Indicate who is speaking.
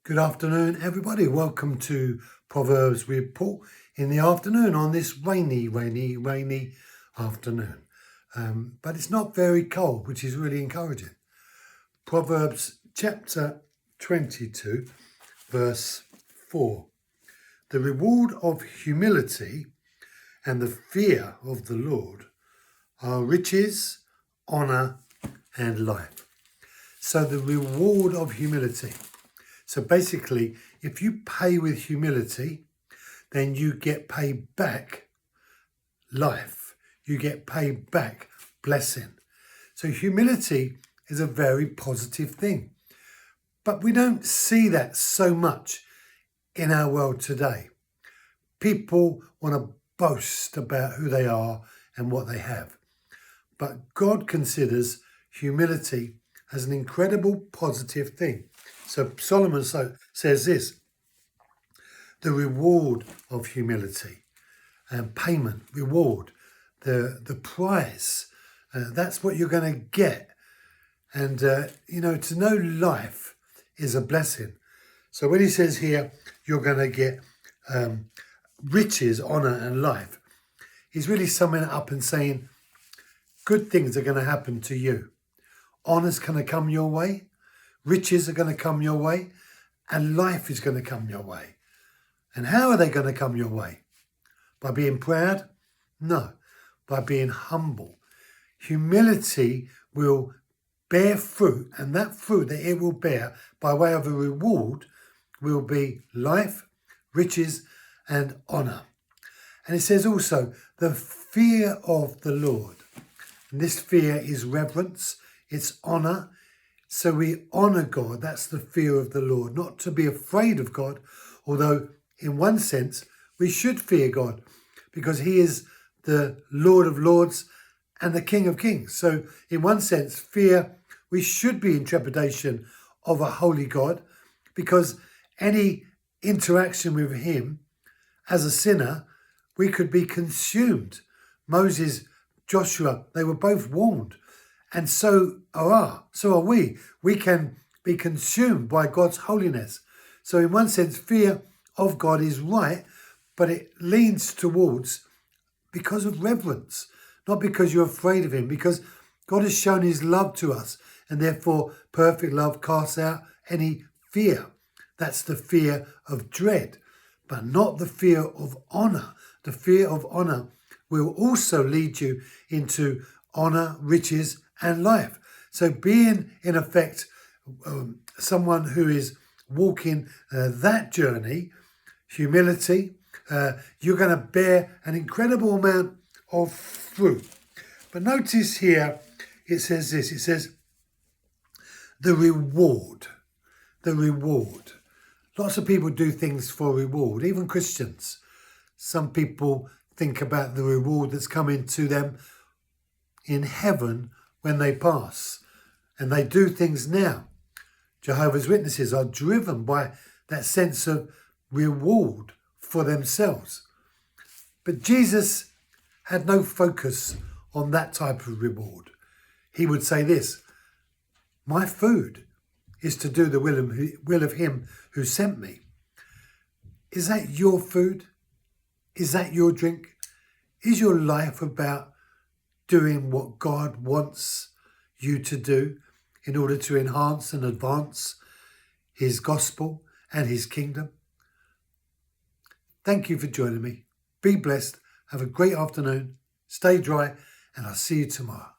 Speaker 1: Good afternoon, everybody. Welcome to Proverbs with Paul in the afternoon on this rainy afternoon. But it's not very cold, which is really encouraging. Proverbs chapter 22, verse 4. The reward of humility and the fear of the Lord are riches, honour, and life. So the reward of humility. So basically, if you pay with humility, then you get paid back life. You get paid back blessing. So humility is a very positive thing. But we don't see that so much in our world today. People want to boast about who they are and what they have. But God considers humility as an incredible positive thing. So Solomon says this: the reward of humility and payment, reward, the prize, that's what you're going to get. And, to know life is a blessing. So when he says here, you're going to get riches, honour and life, he's really summing it up and saying, good things are going to happen to you. Honour's going to come your way. Riches are going to come your way, and life is going to come your way. And how are they going to come your way? By being proud? No, by being humble. Humility will bear fruit, and that fruit that it will bear by way of a reward will be life, riches, and honour. And it says also, the fear of the Lord. And this fear is reverence, it's honour. So we honour God, that's the fear of the Lord, not to be afraid of God, although in one sense we should fear God because he is the Lord of Lords and the King of Kings. So in one sense, fear, we should be in trepidation of a holy God because any interaction with him as a sinner, we could be consumed. Moses, Joshua, they were both warned. And so are we. We can be consumed by God's holiness. So in one sense, fear of God is right, but it leans towards because of reverence, not because you're afraid of him, because God has shown his love to us, and therefore perfect love casts out any fear. That's the fear of dread, but not the fear of honour. The fear of honour will also lead you into honour, riches, and life. So being, in effect, someone who is walking that journey, humility, you're going to bear an incredible amount of fruit. But notice here, it says this, it says, the reward. Lots of people do things for reward, even Christians. Some people think about the reward that's coming to them in heaven when they pass, and they do things now. Jehovah's Witnesses are driven by that sense of reward for themselves. But Jesus had no focus on that type of reward. He would say this: my food is to do the will of him who sent me. Is that your food? Is that your drink? Is your life about doing what God wants you to do in order to enhance and advance his gospel and his kingdom? Thank you for joining me. Be blessed. Have a great afternoon. Stay dry, and I'll see you tomorrow.